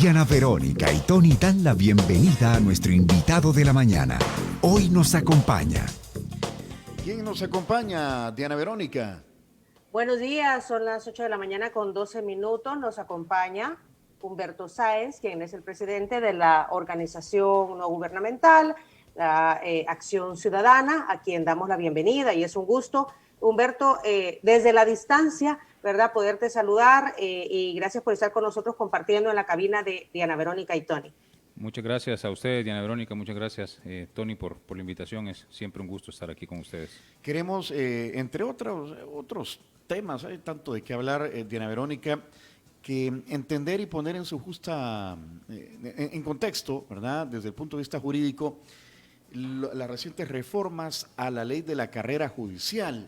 Diana Verónica y Tony dan la bienvenida a nuestro invitado de la mañana. Hoy nos acompaña. ¿Quién nos acompaña, Diana Verónica? Buenos días, son las 8 de la mañana con 12 minutos. Nos acompaña Humberto Sáenz, quien es el presidente de la organización no gubernamental, la Acción Ciudadana, a quien damos la bienvenida y es un gusto. Humberto, desde la distancia, ¿verdad?, poderte saludar y gracias por estar con nosotros compartiendo en la cabina de Diana Verónica y Tony. Muchas gracias a ustedes, Diana Verónica, muchas gracias, Tony, por la invitación. Es siempre un gusto estar aquí con ustedes. Queremos, entre otros temas, hay tanto de qué hablar, Diana Verónica, que entender y poner en su justa, en contexto, ¿verdad?, desde el punto de vista jurídico, las recientes reformas a la ley de la carrera judicial.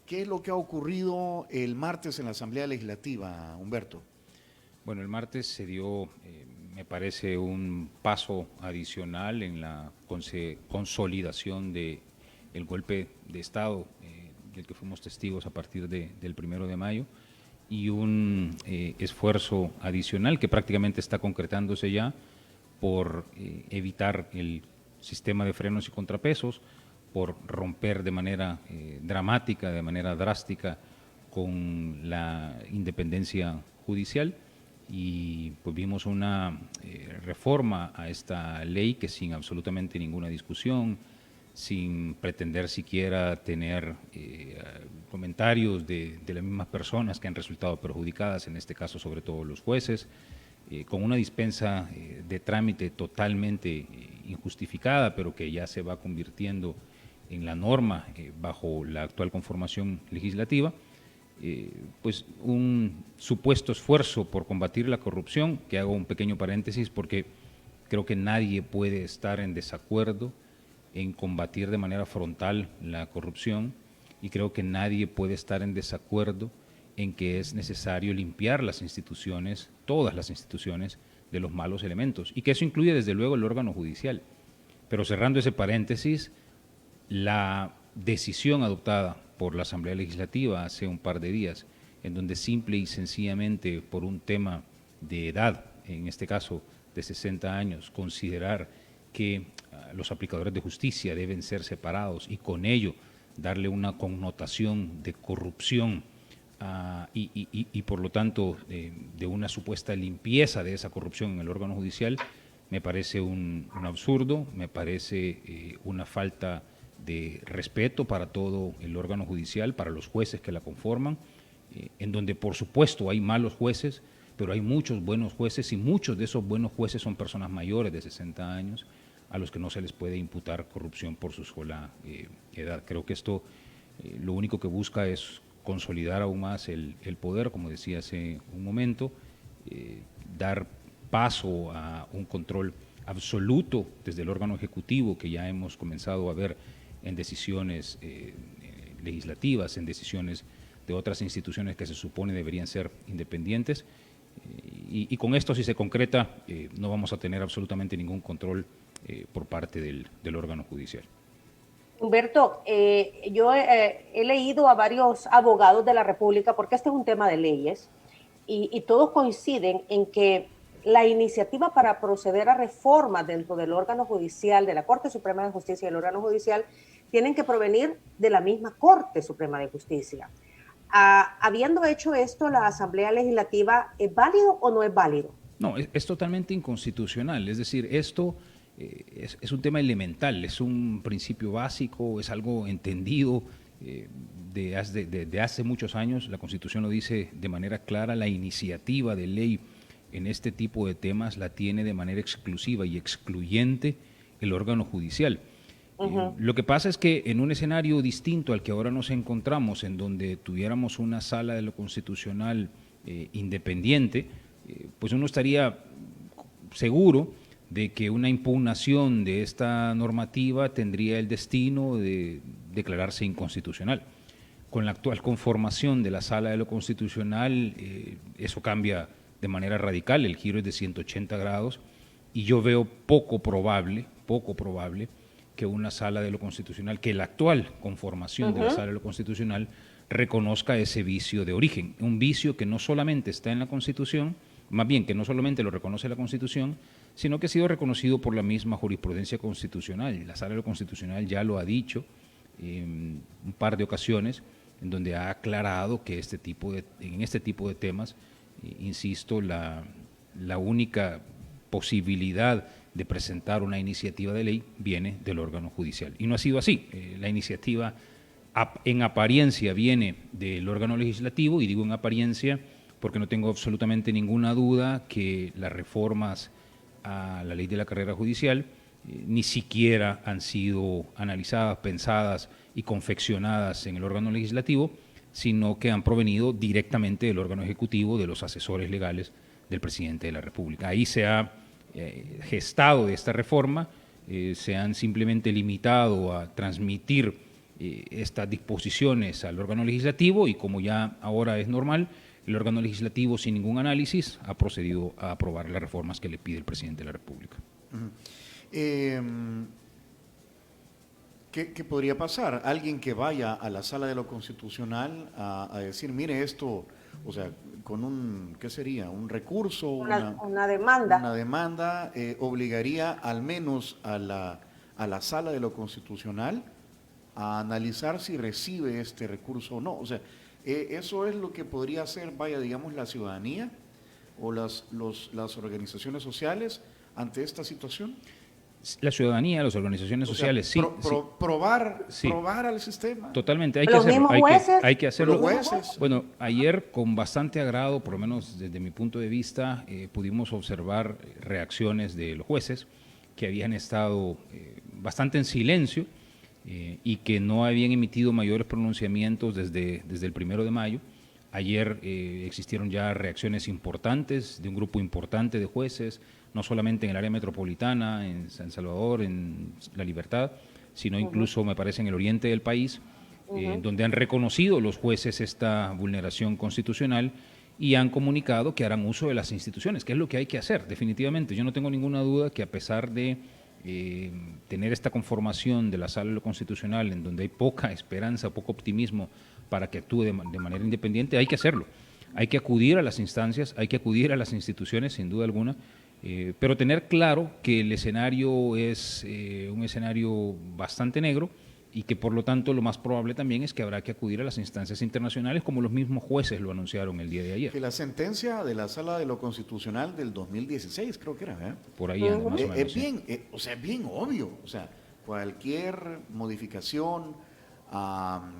¿Qué es lo que ha ocurrido el martes en la Asamblea Legislativa, Humberto? Bueno, el martes se dio, me parece, un paso adicional en la consolidación del golpe de Estado del que fuimos testigos a partir del 1 de mayo y un esfuerzo adicional que prácticamente está concretándose ya por evitar el sistema de frenos y contrapesos, por romper de manera dramática, de manera drástica con la independencia judicial y pues vimos una reforma a esta ley que sin absolutamente ninguna discusión, sin pretender siquiera tener comentarios de las mismas personas que han resultado perjudicadas, en este caso sobre todo los jueces, con una dispensa de trámite totalmente injustificada, pero que ya se va convirtiendo en la norma bajo la actual conformación legislativa, pues un supuesto esfuerzo por combatir la corrupción, que hago un pequeño paréntesis porque creo que nadie puede estar en desacuerdo en combatir de manera frontal la corrupción y creo que nadie puede estar en desacuerdo en que es necesario limpiar las instituciones, todas las instituciones, de los malos elementos y que eso incluye desde luego el órgano judicial. Pero cerrando ese paréntesis, la decisión adoptada por la Asamblea Legislativa hace un par de días, en donde simple y sencillamente por un tema de edad, en este caso de 60 años, considerar que los aplicadores de justicia deben ser separados y con ello darle una connotación de corrupción y por lo tanto de una supuesta limpieza de esa corrupción en el órgano judicial, me parece un absurdo, me parece una falta de respeto para todo el órgano judicial, para los jueces que la conforman, en donde por supuesto hay malos jueces, pero hay muchos buenos jueces y muchos de esos buenos jueces son personas mayores de 60 años a los que no se les puede imputar corrupción por su sola edad. Creo que esto lo único que busca es consolidar aún más el poder, como decía hace un momento, dar paso a un control absoluto desde el órgano ejecutivo que ya hemos comenzado a ver en decisiones legislativas, en decisiones de otras instituciones que se supone deberían ser independientes. Y con esto, si se concreta, no vamos a tener absolutamente ningún control por parte del órgano judicial. Humberto, yo he leído a varios abogados de la República, porque este es un tema de leyes, y todos coinciden en que la iniciativa para proceder a reformas dentro del órgano judicial, de la Corte Suprema de Justicia y del órgano judicial, tienen que provenir de la misma Corte Suprema de Justicia. Habiendo hecho esto, ¿la Asamblea Legislativa es válido o no es válido? No, es totalmente inconstitucional. Es decir, esto es un tema elemental, es un principio básico, es algo entendido de hace muchos años. La Constitución lo dice de manera clara, la iniciativa de ley en este tipo de temas la tiene de manera exclusiva y excluyente el órgano judicial. Lo que pasa es que en un escenario distinto al que ahora nos encontramos, en donde tuviéramos una sala de lo constitucional independiente, pues uno estaría seguro de que una impugnación de esta normativa tendría el destino de declararse inconstitucional. Con la actual conformación de la sala de lo constitucional, eso cambia de manera radical, el giro es de 180 grados y yo veo poco probable que una sala de lo constitucional, que la actual conformación de la sala de lo constitucional reconozca ese vicio de origen, un vicio que no solamente está en la Constitución, más bien que no solamente lo reconoce la Constitución, sino que ha sido reconocido por la misma jurisprudencia constitucional. La Sala de lo Constitucional ya lo ha dicho en un par de ocasiones, en donde ha aclarado que en este tipo de temas, insisto, la única posibilidad de presentar una iniciativa de ley viene del órgano judicial. Y no ha sido así. La iniciativa en apariencia viene del órgano legislativo, y digo en apariencia porque no tengo absolutamente ninguna duda que las reformas a la ley de la carrera judicial ni siquiera han sido analizadas, pensadas y confeccionadas en el órgano legislativo, sino que han provenido directamente del órgano ejecutivo, de los asesores legales del presidente de la República. Ahí se ha gestado de esta reforma, se han simplemente limitado a transmitir estas disposiciones al órgano legislativo, y como ya ahora es normal, el órgano legislativo, sin ningún análisis, ha procedido a aprobar las reformas que le pide el presidente de la República. ¿Qué podría pasar? Alguien que vaya a la Sala de lo Constitucional a decir, mire esto, o sea, con un, ¿qué sería? Un recurso, una demanda. Una demanda obligaría al menos a la Sala de lo Constitucional a analizar si recibe este recurso o no. O sea, eso es lo que podría hacer, vaya, digamos, la ciudadanía o las organizaciones sociales ante esta situación. La ciudadanía, las organizaciones sociales, sí. Probar al sistema. Totalmente, hay que hacerlo. Los jueces. Bueno, ayer con bastante agrado, por lo menos desde mi punto de vista, pudimos observar reacciones de los jueces que habían estado bastante en silencio y que no habían emitido mayores pronunciamientos desde el 1 de mayo. Ayer existieron ya reacciones importantes de un grupo importante de jueces, no solamente en el área metropolitana, en San Salvador, en La Libertad, sino incluso, me parece, en el oriente del país, donde han reconocido los jueces esta vulneración constitucional y han comunicado que harán uso de las instituciones, que es lo que hay que hacer, definitivamente. Yo no tengo ninguna duda que, a pesar de tener esta conformación de la Sala de lo Constitucional, en donde hay poca esperanza, poco optimismo para que actúe de manera independiente, hay que hacerlo. Hay que acudir a las instancias, hay que acudir a las instituciones, sin duda alguna, pero tener claro que el escenario es un escenario bastante negro, y que por lo tanto lo más probable también es que habrá que acudir a las instancias internacionales, como los mismos jueces lo anunciaron el día de ayer. Que la sentencia de la Sala de lo Constitucional del 2016, creo que era, por ahí anda, más o menos. Es bien, es bien obvio, o sea, cualquier modificación a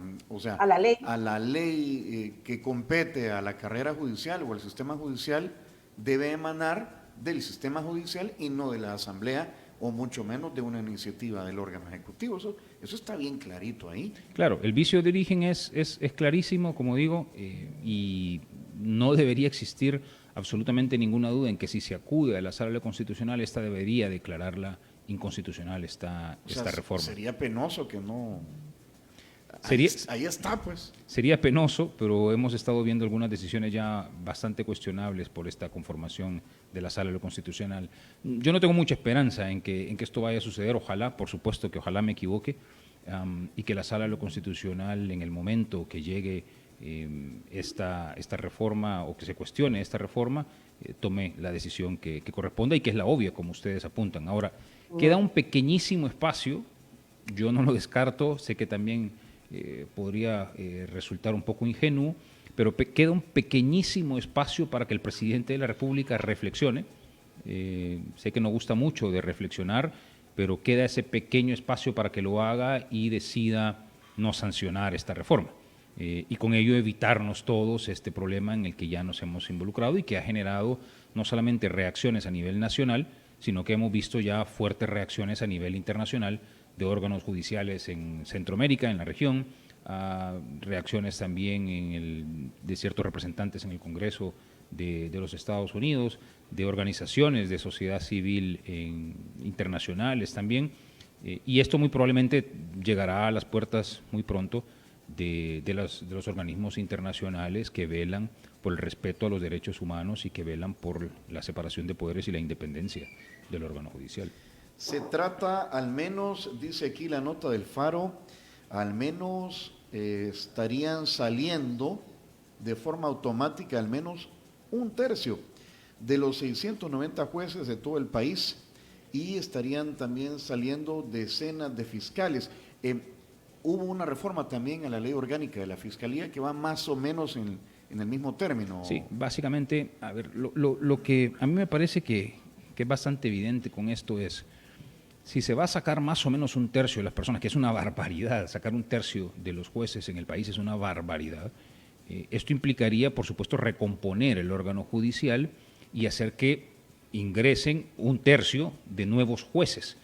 la ley que compete a la carrera judicial o al sistema judicial debe emanar del sistema judicial y no de la Asamblea, o mucho menos de una iniciativa del órgano ejecutivo. Eso está bien clarito ahí. Claro, el vicio de origen es clarísimo, como digo, y no debería existir absolutamente ninguna duda en que, si se acude a la Sala de lo Constitucional, esta debería declararla inconstitucional, esta reforma. Sería penoso que no... Ahí está, pues. Sería penoso, pero hemos estado viendo algunas decisiones ya bastante cuestionables por esta conformación de la Sala de lo Constitucional. Yo no tengo mucha esperanza en que esto vaya a suceder. Ojalá, por supuesto que ojalá me equivoque, y que la Sala de lo Constitucional, en el momento que llegue esta reforma, o que se cuestione esta reforma, tome la decisión que corresponda, y que es la obvia, como ustedes apuntan. Ahora, queda un pequeñísimo espacio, yo no lo descarto, sé que también podría resultar un poco ingenuo, pero queda un pequeñísimo espacio para que el presidente de la República reflexione. Sé que no gusta mucho de reflexionar, pero queda ese pequeño espacio para que lo haga y decida no sancionar esta reforma. Y con ello evitarnos todos este problema en el que ya nos hemos involucrado, y que ha generado no solamente reacciones a nivel nacional, sino que hemos visto ya fuertes reacciones a nivel internacional de órganos judiciales en Centroamérica, en la región, a reacciones también de ciertos representantes en el Congreso de los Estados Unidos, de organizaciones de sociedad civil internacionales también, y esto muy probablemente llegará a las puertas muy pronto de los organismos internacionales que velan por el respeto a los derechos humanos y que velan por la separación de poderes y la independencia del órgano judicial. Se trata, al menos, dice aquí la nota del Faro, al menos estarían saliendo de forma automática al menos 1/3 de los 690 jueces de todo el país y estarían también saliendo decenas de fiscales. Hubo una reforma también a la ley orgánica de la Fiscalía que va más o menos en el mismo término. Sí, básicamente, a ver, lo que a mí me parece que es bastante evidente con esto es, si se va a sacar más o menos un tercio de las personas, que es una barbaridad, sacar un tercio de los jueces en el país es una barbaridad, esto implicaría, por supuesto, recomponer el órgano judicial y hacer que ingresen un tercio de nuevos jueces.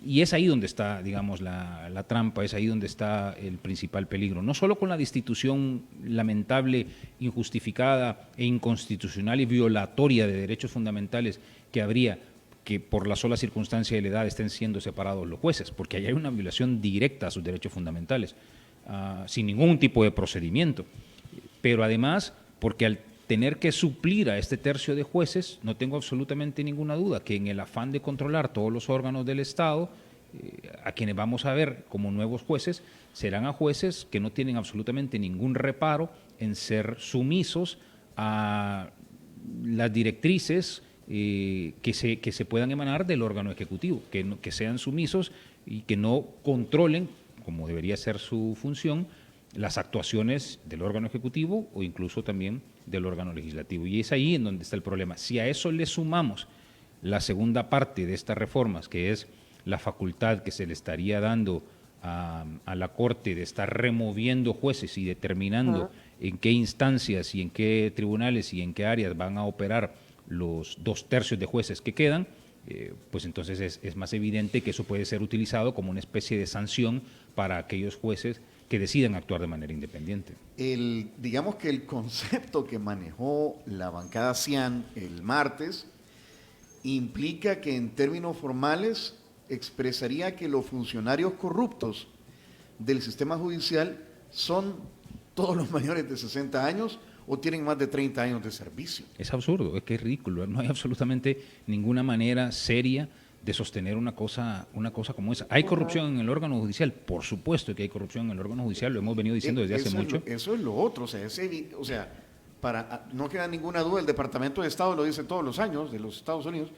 Y es ahí donde está, digamos, la trampa, es ahí donde está el principal peligro. No solo con la destitución lamentable, injustificada e inconstitucional y violatoria de derechos fundamentales que habría, que por la sola circunstancia de la edad estén siendo separados los jueces, porque ahí hay una violación directa a sus derechos fundamentales, sin ningún tipo de procedimiento. Pero además, porque al tener que suplir a este tercio de jueces, no tengo absolutamente ninguna duda que en el afán de controlar todos los órganos del Estado, a quienes vamos a ver como nuevos jueces, serán a jueces que no tienen absolutamente ningún reparo en ser sumisos a las directrices que se puedan emanar del órgano ejecutivo, que sean sumisos y que no controlen, como debería ser su función, las actuaciones del órgano ejecutivo o incluso también del órgano legislativo. Y es ahí en donde está el problema. Si a eso le sumamos la segunda parte de estas reformas, que es la facultad que se le estaría dando a la Corte de estar removiendo jueces y determinando en qué instancias y en qué tribunales y en qué áreas van a operar los 2/3 de jueces que quedan, pues entonces es más evidente que eso puede ser utilizado como una especie de sanción para aquellos jueces que decidan actuar de manera independiente. Digamos que el concepto que manejó la bancada CIAN el martes implica que en términos formales expresaría que los funcionarios corruptos del sistema judicial son todos los mayores de 60 años o tienen más de 30 años de servicio. Es absurdo, es que es ridículo, no hay absolutamente ninguna manera seria de sostener una cosa como esa. ¿Hay corrupción en el órgano judicial? Por supuesto que hay corrupción en el órgano judicial, lo hemos venido diciendo desde hace mucho. Eso es lo otro, no queda ninguna duda, el Departamento de Estado lo dice todos los años de los Estados Unidos,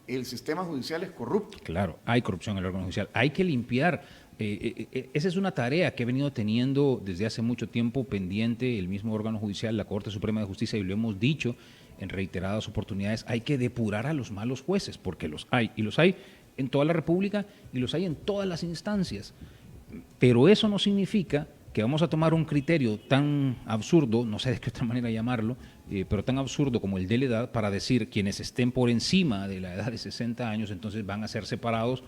el sistema judicial es corrupto. Claro, hay corrupción en el órgano judicial, hay que limpiar. Esa es una tarea que ha venido teniendo desde hace mucho tiempo pendiente el mismo órgano judicial, la Corte Suprema de Justicia, y lo hemos dicho en reiteradas oportunidades, hay que depurar a los malos jueces, porque los hay, y los hay en toda la República y los hay en todas las instancias. Pero eso no significa que vamos a tomar un criterio tan absurdo, no sé de qué otra manera llamarlo, pero tan absurdo como el de la edad, para decir quienes estén por encima de la edad de 60 años, entonces van a ser separados,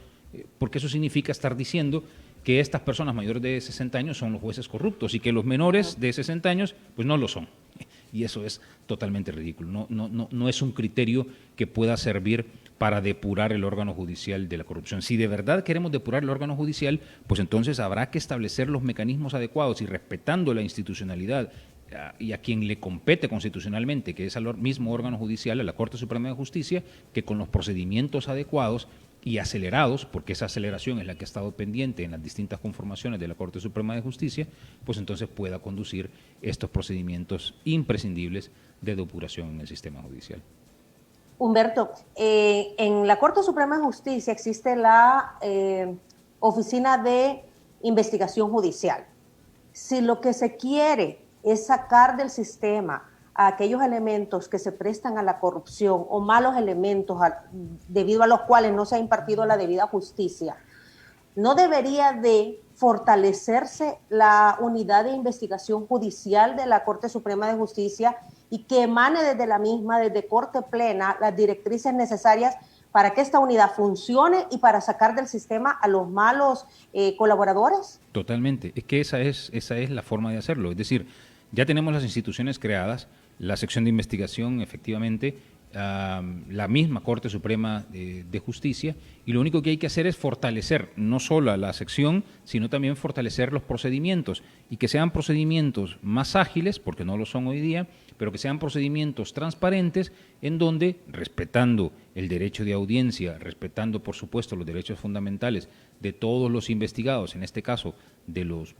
porque eso significa estar diciendo que estas personas mayores de 60 años son los jueces corruptos y que los menores de 60 años pues no lo son. Y eso es totalmente ridículo. No es un criterio que pueda servir para depurar el órgano judicial de la corrupción. Si de verdad queremos depurar el órgano judicial, pues entonces habrá que establecer los mecanismos adecuados y respetando la institucionalidad y a quien le compete constitucionalmente, que es al mismo órgano judicial, a la Corte Suprema de Justicia, que con los procedimientos adecuados y acelerados, porque esa aceleración es la que ha estado pendiente en las distintas conformaciones de la Corte Suprema de Justicia, pues entonces pueda conducir estos procedimientos imprescindibles de depuración en el sistema judicial. Humberto, en la Corte Suprema de Justicia existe la Oficina de Investigación Judicial. Si lo que se quiere es sacar del sistema a aquellos elementos que se prestan a la corrupción o malos elementos debido a los cuales no se ha impartido la debida justicia, ¿no debería de fortalecerse la unidad de investigación judicial de la Corte Suprema de Justicia y que emane desde la misma, desde Corte Plena, las directrices necesarias para que esta unidad funcione y para sacar del sistema a los malos colaboradores? Totalmente, es que esa es la forma de hacerlo, es decir, ya tenemos las instituciones creadas, la sección de investigación, efectivamente, la misma Corte Suprema de Justicia, y lo único que hay que hacer es fortalecer no solo a la sección, sino también fortalecer los procedimientos, y que sean procedimientos más ágiles, porque no lo son hoy día, pero que sean procedimientos transparentes en donde, respetando el derecho de audiencia, respetando, por supuesto, los derechos fundamentales de todos los investigados, en este caso de los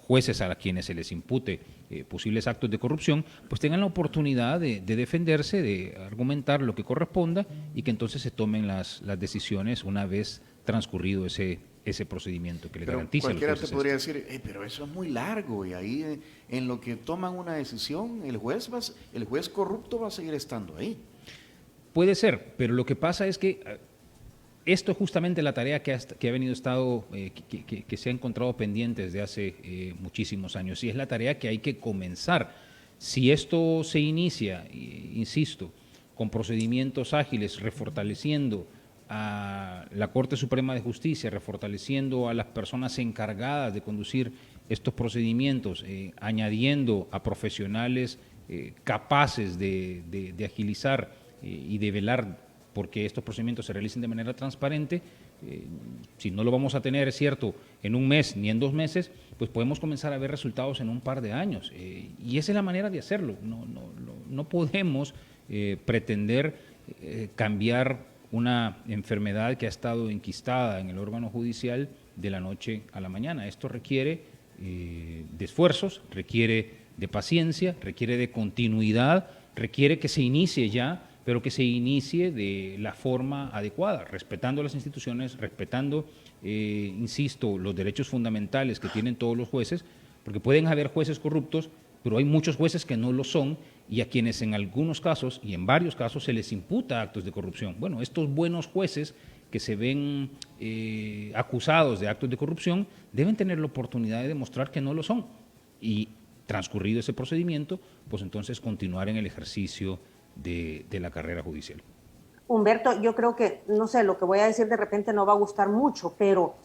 jueces a quienes se les impute posibles actos de corrupción, pues tengan la oportunidad de defenderse, de argumentar lo que corresponda y que entonces se tomen las decisiones una vez transcurrido ese procedimiento que le garantiza. Cualquiera te podría decir, pero eso es muy largo, y ahí en lo que toman una decisión, el juez corrupto va a seguir estando ahí. Puede ser, pero lo que pasa es que esto es justamente la tarea que ha venido que se ha encontrado pendiente desde hace muchísimos años, y es la tarea que hay que comenzar. Si esto se inicia, insisto, con procedimientos ágiles, refortaleciendo a la Corte Suprema de Justicia, refortaleciendo a las personas encargadas de conducir estos procedimientos, añadiendo a profesionales capaces de agilizar y de velar porque estos procedimientos se realicen de manera transparente. Si no lo vamos a tener, es cierto, en un mes ni en 2 meses, pues podemos comenzar a ver resultados en un par de años. Y esa es la manera de hacerlo. No podemos pretender cambiar una enfermedad que ha estado enquistada en el órgano judicial de la noche a la mañana. Esto requiere de esfuerzos, requiere de paciencia, requiere de continuidad, requiere que se inicie ya, pero que se inicie de la forma adecuada, respetando las instituciones, respetando, insisto, los derechos fundamentales que tienen todos los jueces, porque pueden haber jueces corruptos, pero hay muchos jueces que no lo son y a quienes en algunos casos y en varios casos se les imputa actos de corrupción. Bueno, estos buenos jueces que se ven acusados de actos de corrupción deben tener la oportunidad de demostrar que no lo son y, transcurrido ese procedimiento, pues entonces continuar en el ejercicio de la carrera judicial. Humberto, yo creo que, no sé, lo que voy a decir de repente no va a gustar mucho, pero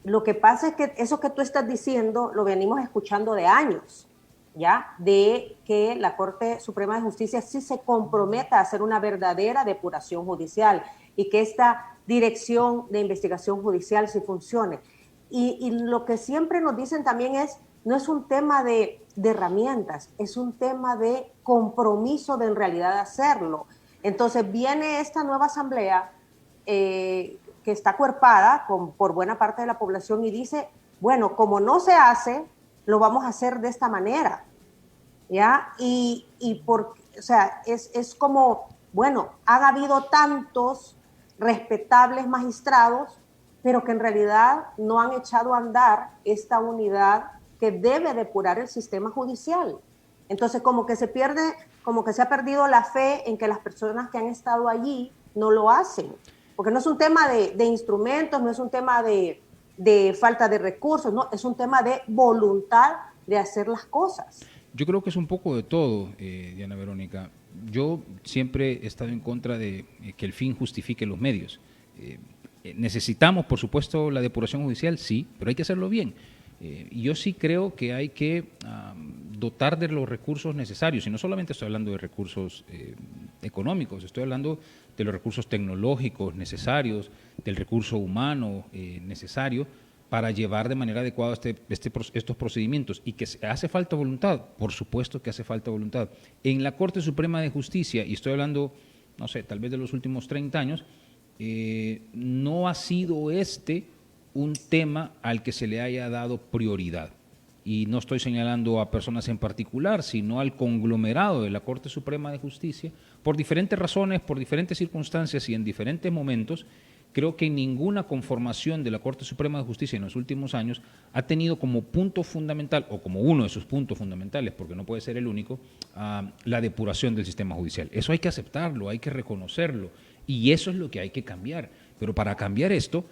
lo que pasa es que eso que tú estás diciendo lo venimos escuchando de años, ¿ya? De que la Corte Suprema de Justicia sí se comprometa a hacer una verdadera depuración judicial y que esta dirección de investigación judicial sí funcione. Y lo que siempre nos dicen también es, no es un tema de herramientas, es un tema de compromiso de en realidad hacerlo. Entonces viene esta nueva asamblea que está cuerpada por buena parte de la población y dice, bueno, como no se hace, lo vamos a hacer de esta manera, ¿ya? O sea, es como, bueno, han habido tantos respetables magistrados, pero que en realidad no han echado a andar esta unidad que debe depurar el sistema judicial. Entonces, como que se ha perdido la fe en que las personas que han estado allí no lo hacen, porque no es un tema de instrumentos, no es un tema de falta de recursos, no, es un tema de voluntad de hacer las cosas. Yo creo que es un poco de todo, Diana Verónica. Yo siempre he estado en contra de que el fin justifique los medios. Necesitamos, por supuesto, la depuración judicial, sí, pero hay que hacerlo bien. Yo sí creo que hay que dotar de los recursos necesarios, y no solamente estoy hablando de recursos económicos, estoy hablando de los recursos tecnológicos necesarios, del recurso humano necesario para llevar de manera adecuada estos procedimientos. Y que hace falta voluntad, por supuesto que hace falta voluntad. En la Corte Suprema de Justicia, y estoy hablando, no sé, tal vez de los últimos 30 años, no ha sido un tema al que se le haya dado prioridad. Y no estoy señalando a personas en particular, sino al conglomerado de la Corte Suprema de Justicia, por diferentes razones, por diferentes circunstancias y en diferentes momentos. Creo que ninguna conformación de la Corte Suprema de Justicia en los últimos años ha tenido como punto fundamental, o como uno de sus puntos fundamentales, porque no puede ser el único, la depuración del sistema judicial. Eso hay que aceptarlo, hay que reconocerlo, y eso es lo que hay que cambiar. Pero para cambiar esto,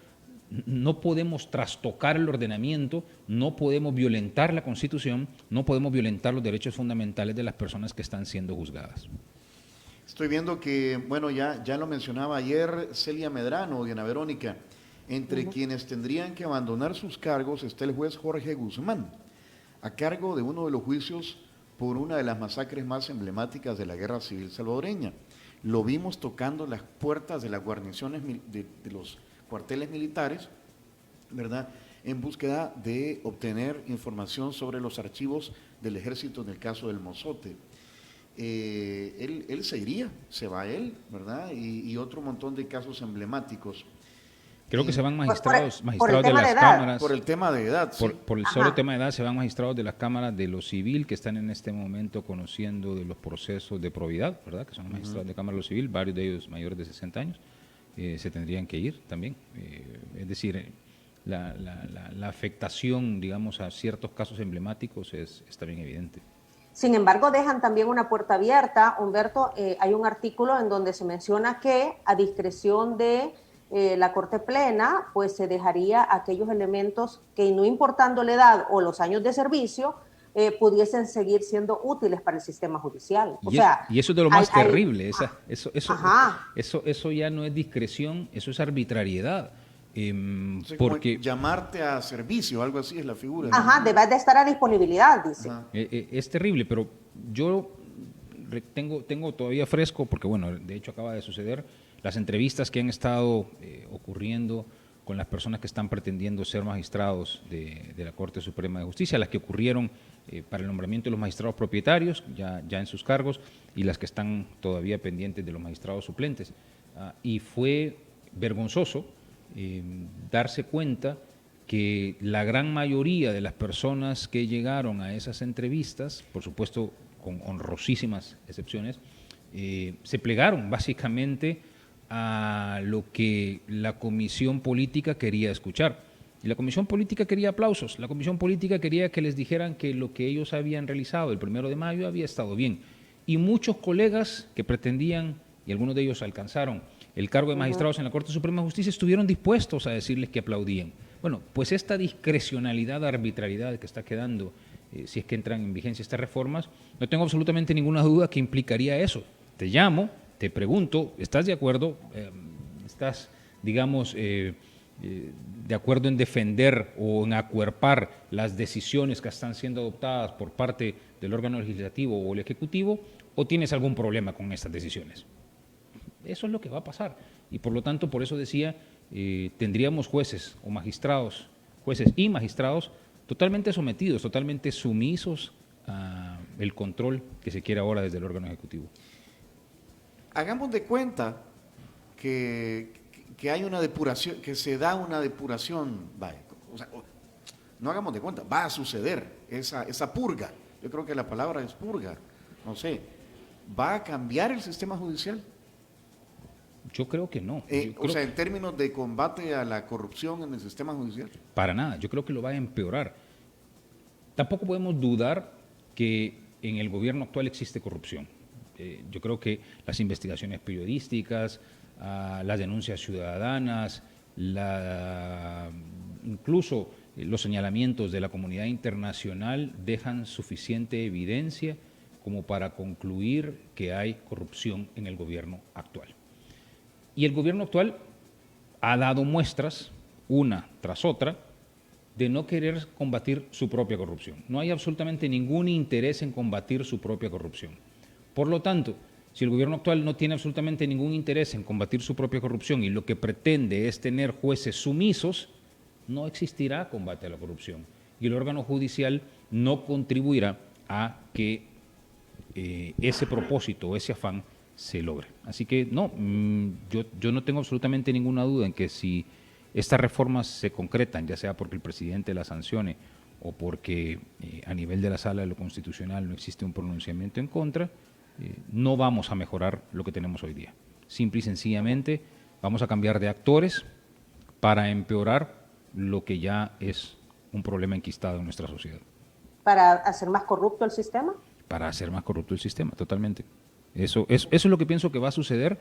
no podemos trastocar el ordenamiento, no podemos violentar la Constitución, no podemos violentar los derechos fundamentales de las personas que están siendo juzgadas. Estoy viendo que, bueno, ya lo mencionaba ayer Celia Medrano, Diana Verónica, entre quienes tendrían que abandonar sus cargos está el juez Jorge Guzmán, a cargo de uno de los juicios por una de las masacres más emblemáticas de la Guerra Civil salvadoreña. Lo vimos tocando las puertas de las guarniciones de los cuarteles militares, ¿verdad?, en búsqueda de obtener información sobre los archivos del ejército en el caso del Mozote. él se iría, se va él, ¿verdad? Y otro montón de casos emblemáticos. Creo que se van por el magistrados de tema las de edad. cámaras. Por el tema de edad, sí. Por el solo tema de edad se van magistrados de las cámaras de lo civil que están en este momento conociendo de los procesos de probidad, ¿verdad? Que son los magistrados de cámara de lo civil, varios de ellos mayores de 60 años, se tendrían que ir también. Es decir, la afectación, digamos, a ciertos casos emblemáticos es también evidente. Sin embargo, dejan también una puerta abierta. Humberto, hay un artículo en donde se menciona que a discreción de la Corte Plena, pues se dejaría aquellos elementos que, no importando la edad o los años de servicio, pudiesen seguir siendo útiles para el sistema judicial. Y eso es de lo más terrible. Eso ya no es discreción, eso es arbitrariedad. Porque llamarte a servicio, algo así es la figura. Ajá, debe de estar a disponibilidad, dice. Es terrible, pero yo tengo todavía fresco, porque bueno, de hecho acaba de suceder, las entrevistas que han estado ocurriendo con las personas que están pretendiendo ser magistrados de la Corte Suprema de Justicia, las que ocurrieron para el nombramiento de los magistrados propietarios, ya en sus cargos, y las que están todavía pendientes de los magistrados suplentes. Y fue vergonzoso darse cuenta que la gran mayoría de las personas que llegaron a esas entrevistas, por supuesto con honrosísimas excepciones, se plegaron básicamente a lo que la comisión política quería escuchar. Y la comisión política quería aplausos, la comisión política quería que les dijeran que lo que ellos habían realizado el 1 de mayo había estado bien. Y muchos colegas que pretendían, y algunos de ellos alcanzaron el cargo de magistrados en la Corte Suprema de Justicia, estuvieron dispuestos a decirles que aplaudían. Bueno, pues esta discrecionalidad, arbitrariedad que está quedando, si es que entran en vigencia estas reformas, no tengo absolutamente ninguna duda que implicaría eso. Te llamo, te pregunto, ¿estás de acuerdo? ¿Estás, digamos, de acuerdo en defender o en acuerpar las decisiones que están siendo adoptadas por parte del órgano legislativo o el ejecutivo, o tienes algún problema con estas decisiones? Eso es lo que va a pasar. Y por lo tanto, por eso decía, tendríamos jueces o magistrados, jueces y magistrados totalmente sometidos, totalmente sumisos al control que se quiere ahora desde el órgano ejecutivo. Hagamos de cuenta que hay una depuración, que se da una depuración, vaya, o sea, no hagamos de cuenta, va a suceder esa purga. Yo creo que la palabra es purga, no sé. ¿Va a cambiar el sistema judicial? Yo creo que no. O sea, en términos de combate a la corrupción en el sistema judicial. Para nada, yo creo que lo va a empeorar. Tampoco podemos dudar que en el gobierno actual existe corrupción. Yo creo que las investigaciones periodísticas, las denuncias ciudadanas, incluso los señalamientos de la comunidad internacional dejan suficiente evidencia como para concluir que hay corrupción en el gobierno actual. Y el gobierno actual ha dado muestras, una tras otra, de no querer combatir su propia corrupción. No hay absolutamente ningún interés en combatir su propia corrupción. Por lo tanto, si el gobierno actual no tiene absolutamente ningún interés en combatir su propia corrupción y lo que pretende es tener jueces sumisos, no existirá combate a la corrupción. Y el órgano judicial no contribuirá a que ese propósito, ese afán, se logre. Así que no, yo no tengo absolutamente ninguna duda en que si estas reformas se concretan, ya sea porque el presidente las sancione o porque a nivel de la Sala de lo Constitucional no existe un pronunciamiento en contra, no vamos a mejorar lo que tenemos hoy día. Simple y sencillamente vamos a cambiar de actores para empeorar lo que ya es un problema enquistado en nuestra sociedad. ¿Para hacer más corrupto el sistema? Para hacer más corrupto el sistema, totalmente. Eso es lo que pienso que va a suceder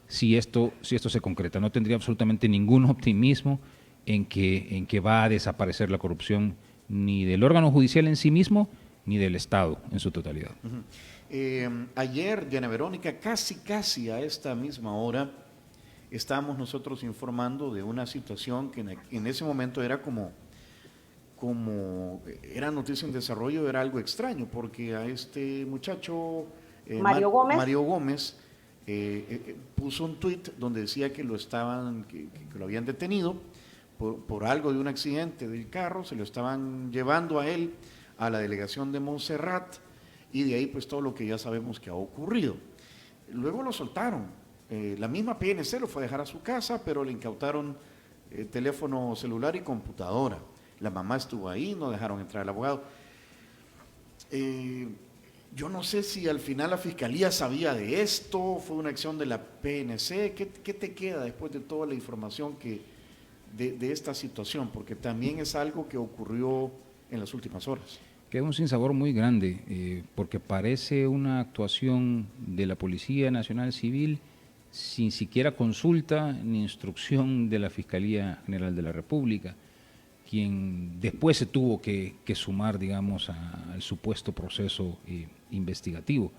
si esto se concreta. No tendría absolutamente ningún optimismo en que va a desaparecer la corrupción ni del órgano judicial en sí mismo, ni del Estado en su totalidad. Ayer, Diana Verónica, casi a esta misma hora, estábamos nosotros informando de una situación que en ese momento era como era noticia en desarrollo, era algo extraño, porque a este muchacho... Mario Gómez puso un tuit donde decía que lo habían detenido por algo de un accidente del carro, se lo estaban llevando a él a la delegación de Montserrat y de ahí pues todo lo que ya sabemos que ha ocurrido. Luego lo soltaron, la misma PNC lo fue a dejar a su casa, pero le incautaron teléfono celular y computadora. La mamá estuvo ahí, no dejaron entrar al abogado. Yo no sé si al final la fiscalía sabía de esto, fue una acción de la PNC. ¿Qué te queda después de toda la información de esta situación? Porque también es algo que ocurrió en las últimas horas. Queda un sinsabor muy grande, porque parece una actuación de la Policía Nacional Civil sin siquiera consulta ni instrucción de la Fiscalía General de la República, quien después se tuvo que sumar, digamos, al supuesto proceso investigativo.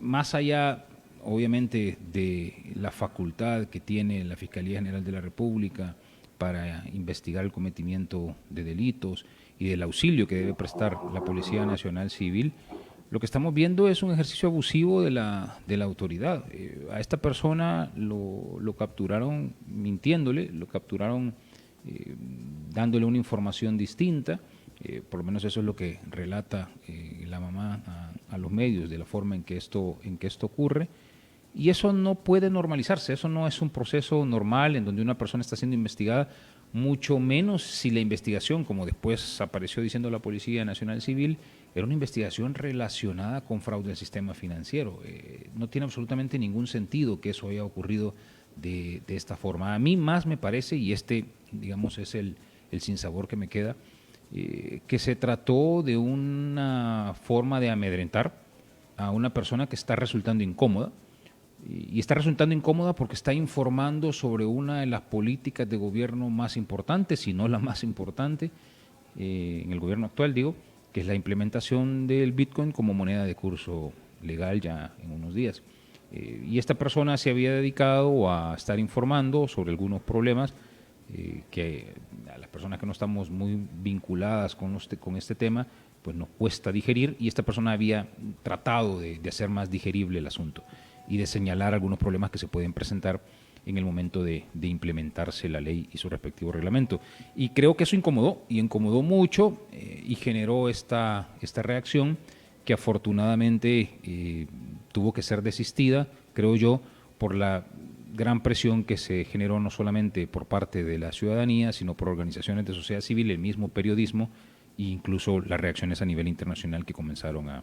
Más allá, obviamente, de la facultad que tiene la Fiscalía General de la República para investigar el cometimiento de delitos y del auxilio que debe prestar la Policía Nacional Civil, lo que estamos viendo es un ejercicio abusivo de la autoridad. A esta persona lo capturaron mintiéndole, lo capturaron dándole una información distinta, por lo menos eso es lo que relata la mamá a los medios, de la forma en que esto ocurre, y eso no puede normalizarse, eso no es un proceso normal en donde una persona está siendo investigada, mucho menos si la investigación, como después apareció diciendo la Policía Nacional Civil, era una investigación relacionada con fraude al sistema financiero. No tiene absolutamente ningún sentido que eso haya ocurrido de esta forma. A mí más me parece, y digamos, es el sinsabor que me queda, que se trató de una forma de amedrentar a una persona que está resultando incómoda, y está resultando incómoda porque está informando sobre una de las políticas de gobierno más importantes, si no la más importante, en el gobierno actual, digo, que es la implementación del Bitcoin como moneda de curso legal ya en unos días. Y esta persona se había dedicado a estar informando sobre algunos problemas que a las personas que no estamos muy vinculadas con este tema, pues nos cuesta digerir, y esta persona había tratado de hacer más digerible el asunto y de señalar algunos problemas que se pueden presentar en el momento de implementarse la ley y su respectivo reglamento. Y creo que eso incomodó mucho y generó esta reacción que afortunadamente tuvo que ser desistida, creo yo, por la gran presión que se generó no solamente por parte de la ciudadanía, sino por organizaciones de sociedad civil, el mismo periodismo e incluso las reacciones a nivel internacional que comenzaron a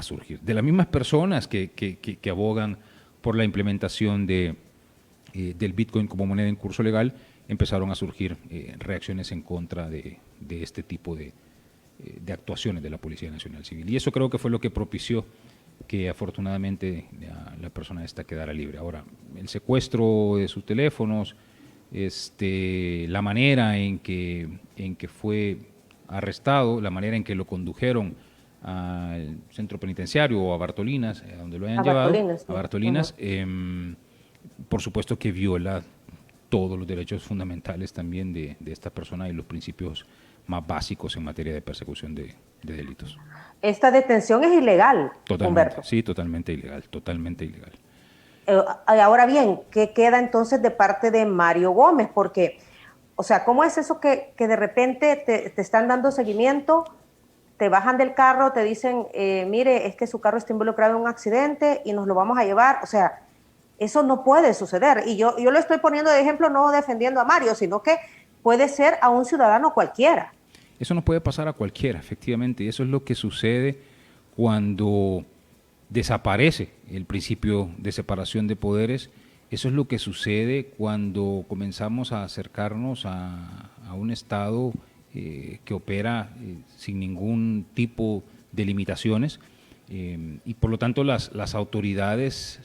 surgir. De las mismas personas que abogan por la implementación del Bitcoin como moneda en curso legal, empezaron a surgir reacciones en contra de este tipo de actuaciones de la Policía Nacional Civil. Y eso creo que fue lo que propició que afortunadamente la persona esta quedara libre. Ahora, el secuestro de sus teléfonos, la manera en que fue arrestado, la manera en que lo condujeron al centro penitenciario o a Bartolinas, a donde lo hayan llevado, a Bartolinas, por supuesto que viola todos los derechos fundamentales también de esta persona y los principios más básicos en materia de persecución de delitos. Esta detención es ilegal, Totalmente, Humberto. sí, totalmente ilegal, totalmente ilegal. Ahora bien, ¿qué queda entonces de parte de Mario Gómez? Porque, o sea, ¿cómo es eso que de repente te están dando seguimiento, te bajan del carro, te dicen, mire, es que su carro está involucrado en un accidente y nos lo vamos a llevar? O sea, eso no puede suceder. Y yo lo estoy poniendo de ejemplo, no defendiendo a Mario, sino que puede ser a un ciudadano cualquiera. Eso no puede pasar a cualquiera, efectivamente. Y eso es lo que sucede cuando desaparece el principio de separación de poderes. Eso es lo que sucede cuando comenzamos a acercarnos a un Estado que opera sin ningún tipo de limitaciones. Y por lo tanto las autoridades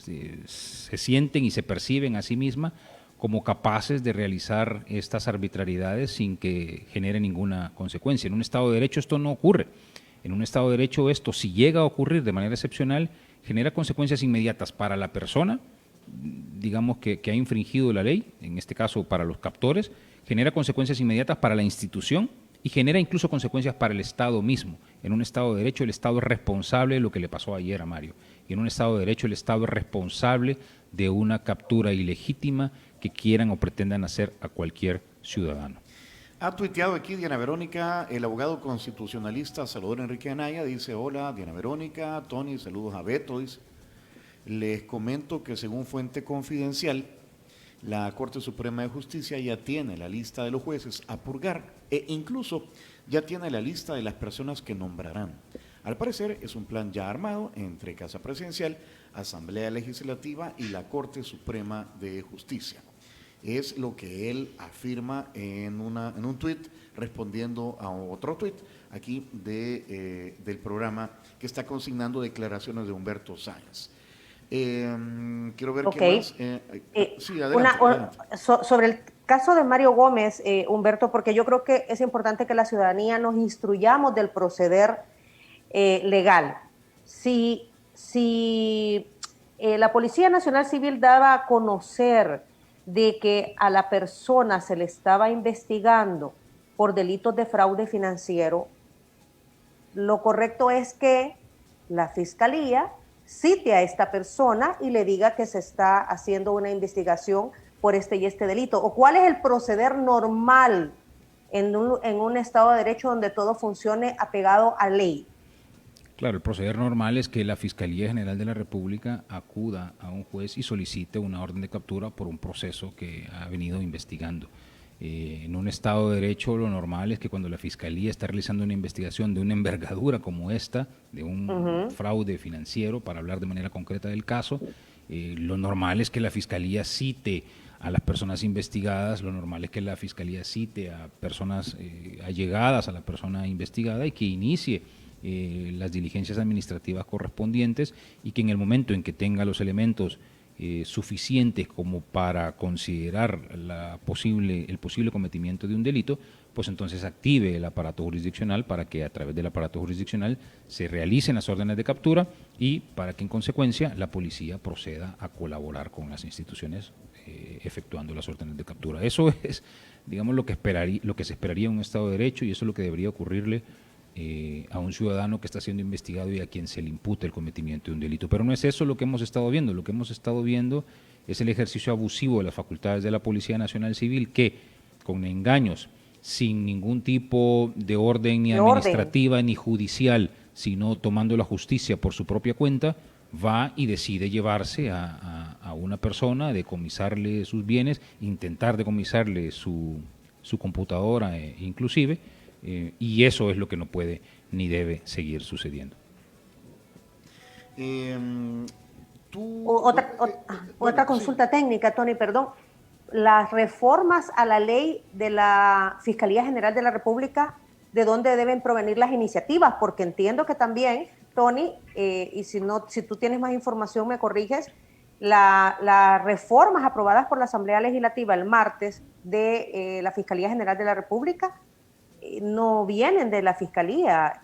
se sienten y se perciben a sí mismas como capaces de realizar estas arbitrariedades sin que genere ninguna consecuencia. En un Estado de Derecho esto no ocurre. En un Estado de Derecho esto, si llega a ocurrir de manera excepcional, genera consecuencias inmediatas para la persona, digamos que ha infringido la ley, en este caso para los captores, genera consecuencias inmediatas para la institución y genera incluso consecuencias para el Estado mismo. En un Estado de Derecho el Estado es responsable de lo que le pasó ayer a Mario. Y en un Estado de Derecho el Estado es responsable de una captura ilegítima que quieran o pretendan hacer a cualquier ciudadano. Ha tuiteado aquí Diana Verónica, el abogado constitucionalista Salvador Enrique Anaya, dice: hola Diana Verónica, Tony, saludos a Beto, dice. Les comento que según fuente confidencial, la Corte Suprema de Justicia ya tiene la lista de los jueces a purgar e incluso ya tiene la lista de las personas que nombrarán. Al parecer es un plan ya armado entre Casa Presidencial, Asamblea Legislativa y la Corte Suprema de Justicia. Es lo que él afirma en un tuit, respondiendo a otro tuit aquí del programa que está consignando declaraciones de Humberto Sáenz. Quiero ver qué más. Sí, adelante. Sobre el caso de Mario Gómez, Humberto, porque yo creo que es importante que la ciudadanía nos instruyamos del proceder legal. Si la Policía Nacional Civil daba a conocer de que a la persona se le estaba investigando por delitos de fraude financiero, lo correcto es que la Fiscalía cite a esta persona y le diga que se está haciendo una investigación por este y este delito. ¿O cuál es el proceder normal en un Estado de Derecho donde todo funcione apegado a ley? Claro, el proceder normal es que la Fiscalía General de la República acuda a un juez y solicite una orden de captura por un proceso que ha venido investigando. En un Estado de Derecho lo normal es que cuando la Fiscalía está realizando una investigación de una envergadura como esta, de un fraude financiero, para hablar de manera concreta del caso, lo normal es que la Fiscalía cite a las personas investigadas, lo normal es que la Fiscalía cite a personas allegadas a la persona investigada y que inicie las diligencias administrativas correspondientes, y que en el momento en que tenga los elementos suficientes como para considerar el posible cometimiento de un delito, pues entonces active el aparato jurisdiccional para que a través del aparato jurisdiccional se realicen las órdenes de captura y para que en consecuencia la policía proceda a colaborar con las instituciones efectuando las órdenes de captura. Eso es, digamos, lo que se esperaría en un Estado de Derecho, y eso es lo que debería ocurrirle a un ciudadano que está siendo investigado y a quien se le impute el cometimiento de un delito. Pero no es eso lo que hemos estado viendo. Lo que hemos estado viendo es el ejercicio abusivo de las facultades de la Policía Nacional Civil, que con engaños, sin ningún tipo de orden ni administrativa ni judicial, sino tomando la justicia por su propia cuenta, va y decide llevarse a una persona, decomisarle sus bienes, intentar decomisarle su computadora inclusive, y eso es lo que no puede ni debe seguir sucediendo. Otra consulta técnica, Tony, perdón. Las reformas a la ley de la Fiscalía General de la República, ¿de dónde deben provenir las iniciativas? Porque entiendo que también, Tony, y si tú tienes más información me corriges, las reformas aprobadas por la Asamblea Legislativa el martes de la Fiscalía General de la República no vienen de la Fiscalía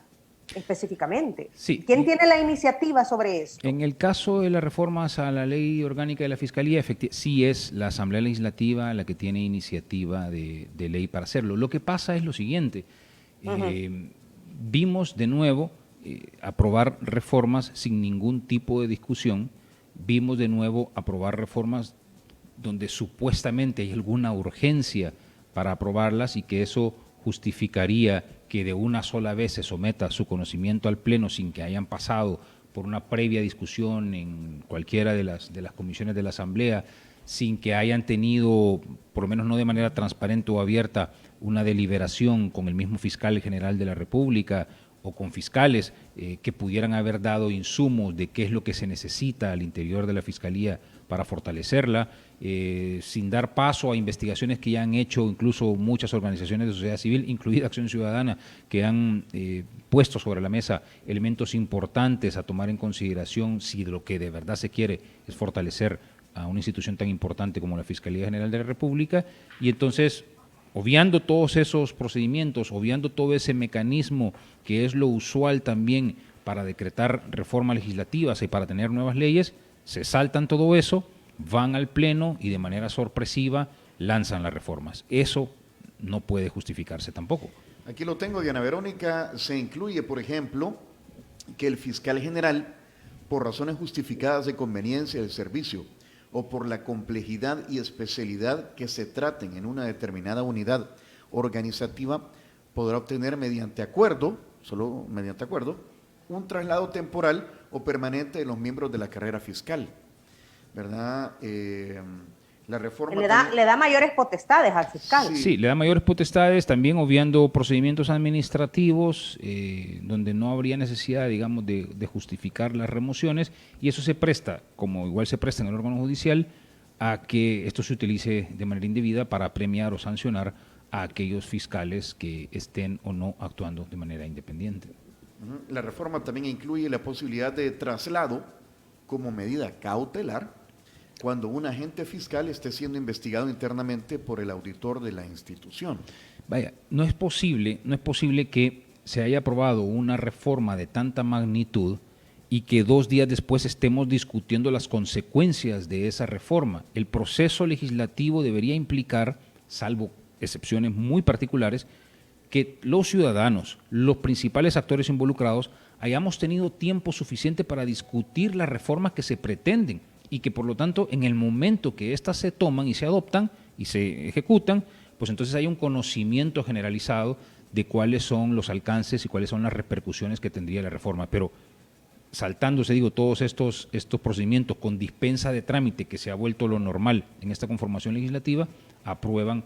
específicamente. Sí. ¿Quién tiene la iniciativa sobre eso? En el caso de las reformas a la ley orgánica de la Fiscalía, sí es la Asamblea Legislativa la que tiene iniciativa de ley para hacerlo. Lo que pasa es lo siguiente, vimos de nuevo aprobar reformas sin ningún tipo de discusión, vimos de nuevo aprobar reformas donde supuestamente hay alguna urgencia para aprobarlas y que eso justificaría que de una sola vez se someta su conocimiento al Pleno sin que hayan pasado por una previa discusión en cualquiera de las comisiones de la Asamblea, sin que hayan tenido, por lo menos no de manera transparente o abierta, una deliberación con el mismo fiscal general de la República o con fiscales que pudieran haber dado insumos de qué es lo que se necesita al interior de la Fiscalía para fortalecerla, sin dar paso a investigaciones que ya han hecho incluso muchas organizaciones de sociedad civil, incluida Acción Ciudadana, que han puesto sobre la mesa elementos importantes a tomar en consideración si lo que de verdad se quiere es fortalecer a una institución tan importante como la Fiscalía General de la República. Y entonces, obviando todos esos procedimientos, obviando todo ese mecanismo que es lo usual también para decretar reformas legislativas y para tener nuevas leyes, se saltan todo eso, van al Pleno y de manera sorpresiva lanzan las reformas. Eso no puede justificarse tampoco. Aquí lo tengo, Diana Verónica. Se incluye, por ejemplo, que el fiscal general, por razones justificadas de conveniencia del servicio o por la complejidad y especialidad que se traten en una determinada unidad organizativa podrá obtener mediante acuerdo, solo mediante acuerdo, un traslado temporal o permanente de los miembros de la carrera fiscal, ¿verdad? La reforma le da mayores potestades al fiscal. Sí, le da mayores potestades, también obviando procedimientos administrativos donde no habría necesidad, digamos, de justificar las remociones, y eso se presta, como igual se presta en el órgano judicial, a que esto se utilice de manera indebida para premiar o sancionar a aquellos fiscales que estén o no actuando de manera independiente. La reforma también incluye la posibilidad de traslado como medida cautelar cuando un agente fiscal esté siendo investigado internamente por el auditor de la institución. Vaya, no es posible que se haya aprobado una reforma de tanta magnitud y que 2 días después estemos discutiendo las consecuencias de esa reforma. El proceso legislativo debería implicar, salvo excepciones muy particulares, que los ciudadanos, los principales actores involucrados, hayamos tenido tiempo suficiente para discutir las reformas que se pretenden, y que por lo tanto en el momento que éstas se toman y se adoptan y se ejecutan, pues entonces hay un conocimiento generalizado de cuáles son los alcances y cuáles son las repercusiones que tendría la reforma. Pero saltándose, digo, todos estos procedimientos con dispensa de trámite, que se ha vuelto lo normal en esta conformación legislativa, aprueban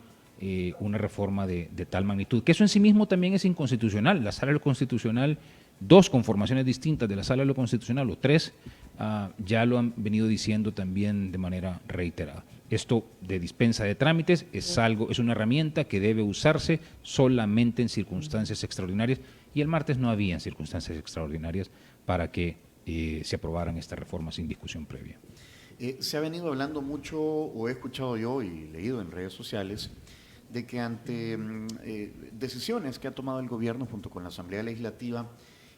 una reforma de tal magnitud, que eso en sí mismo también es inconstitucional. La Sala de lo Constitucional, 2 conformaciones distintas de la Sala de lo Constitucional, o 3, ya lo han venido diciendo también de manera reiterada. Esto de dispensa de trámites es una herramienta que debe usarse solamente en circunstancias extraordinarias, y el martes no había circunstancias extraordinarias para que se aprobaran estas reformas sin discusión previa. Se ha venido hablando mucho, o he escuchado yo y leído en redes sociales, de que ante decisiones que ha tomado el gobierno junto con la Asamblea Legislativa,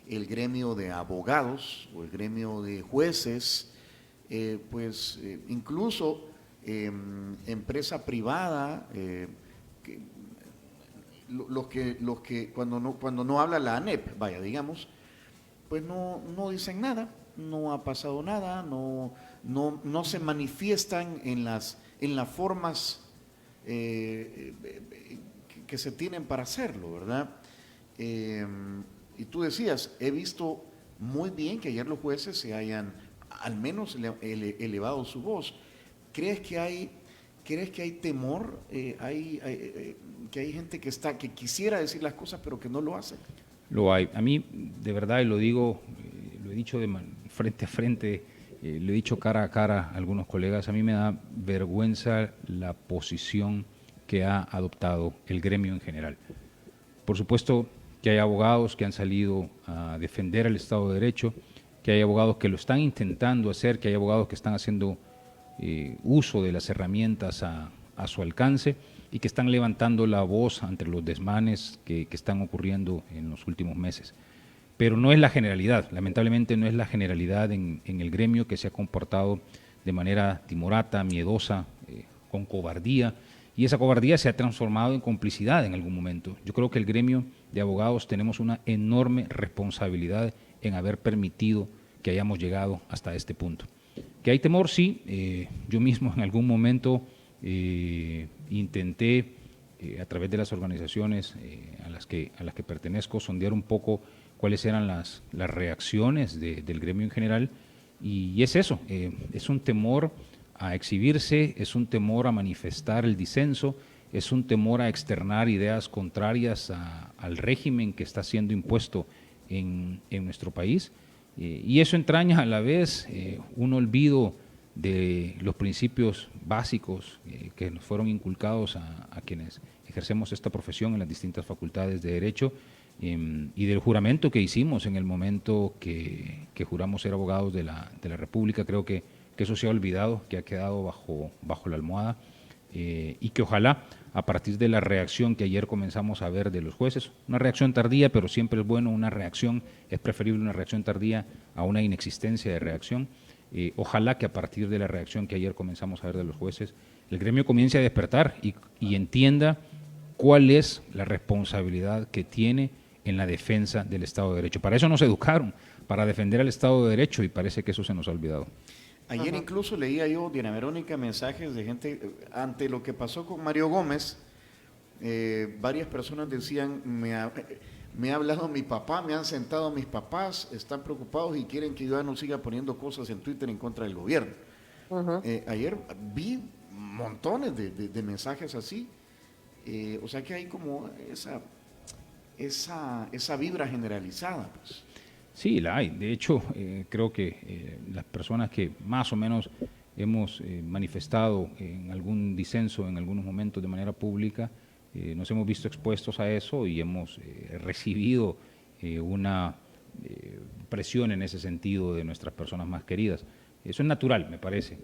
el gremio de abogados o el gremio de jueces, incluso empresa privada, los que cuando no habla la ANEP, vaya, digamos, pues no dicen nada, no ha pasado nada, no se manifiestan en las formas que se tienen para hacerlo, ¿verdad? Y tú decías, he visto muy bien que ayer los jueces se hayan al menos elevado su voz. ¿Crees que hay temor? Que hay gente que quisiera decir las cosas pero que no lo hace. Lo hay. A mí, de verdad, y lo digo, lo he dicho frente a frente, lo he dicho cara a cara a algunos colegas, a mí me da vergüenza la posición que ha adoptado el gremio en general. Por supuesto que hay abogados que han salido a defender el Estado de Derecho, que hay abogados que lo están intentando hacer, que hay abogados que están haciendo uso de las herramientas a su alcance y que están levantando la voz ante los desmanes que están ocurriendo en los últimos meses. Pero no es la generalidad, lamentablemente no es la generalidad en el gremio, que se ha comportado de manera timorata, miedosa, con cobardía, y esa cobardía se ha transformado en complicidad en algún momento. Yo creo que el gremio de abogados tenemos una enorme responsabilidad en haber permitido que hayamos llegado hasta este punto. ¿Que hay temor? Sí. Yo mismo en algún momento intenté, a través de las organizaciones a las que pertenezco, sondear un poco cuáles eran las reacciones del gremio en general, y es eso, es un temor a exhibirse, es un temor a manifestar el disenso, es un temor a externar ideas contrarias al régimen que está siendo impuesto en nuestro país, y eso entraña a la vez un olvido de los principios básicos que nos fueron inculcados a quienes ejercemos esta profesión en las distintas facultades de Derecho, y del juramento que hicimos en el momento que juramos ser abogados de la República. Creo que eso se ha olvidado, que ha quedado bajo la almohada, y que ojalá, a partir de la reacción que ayer comenzamos a ver de los jueces, una reacción tardía, pero siempre es bueno una reacción, es preferible una reacción tardía a una inexistencia de reacción. Ojalá que a partir de la reacción que ayer comenzamos a ver de los jueces, el gremio comience a despertar y entienda cuál es la responsabilidad que tiene en la defensa del Estado de Derecho. Para eso nos educaron, para defender al Estado de Derecho, y parece que eso se nos ha olvidado. Ayer incluso leía yo, Diana Verónica, mensajes de gente ante lo que pasó con Mario Gómez, varias personas decían, me ha hablado mi papá, me han sentado mis papás, están preocupados y quieren que yo ya no siga poniendo cosas en Twitter en contra del gobierno. Ayer vi montones de mensajes así, o sea que hay como esa vibra generalizada, pues. Sí, la hay. De hecho, creo que las personas que más o menos hemos manifestado en algún disenso en algunos momentos de manera pública, nos hemos visto expuestos a eso y hemos recibido una presión en ese sentido de nuestras personas más queridas. Eso es natural, me parece.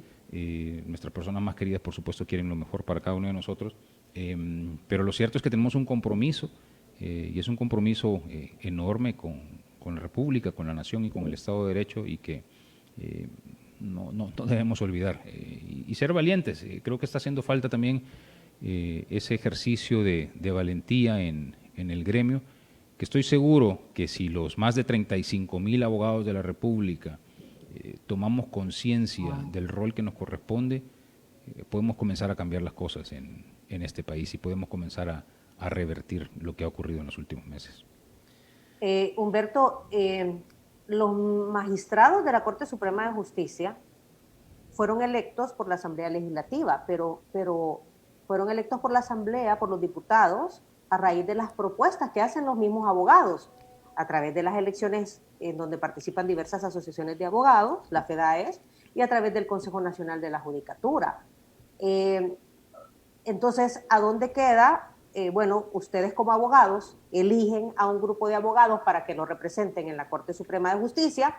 Nuestras personas más queridas, por supuesto, quieren lo mejor para cada uno de nosotros, pero lo cierto es que tenemos un compromiso, y es un compromiso enorme con la República, con la Nación y con el Estado de Derecho, y que no debemos olvidar. Y ser valientes. Creo que está haciendo falta también ese ejercicio de valentía en el gremio, que estoy seguro que si los más de 35,000 abogados de la República tomamos conciencia del rol que nos corresponde, podemos comenzar a cambiar las cosas en este país y podemos comenzar a revertir lo que ha ocurrido en los últimos meses. Humberto, los magistrados de la Corte Suprema de Justicia fueron electos por la Asamblea Legislativa, pero fueron electos por la Asamblea, por los diputados, a raíz de las propuestas que hacen los mismos abogados, a través de las elecciones en donde participan diversas asociaciones de abogados, la FEDAES, y a través del Consejo Nacional de la Judicatura. Entonces, ¿a dónde queda? Bueno, ustedes como abogados eligen a un grupo de abogados para que los representen en la Corte Suprema de Justicia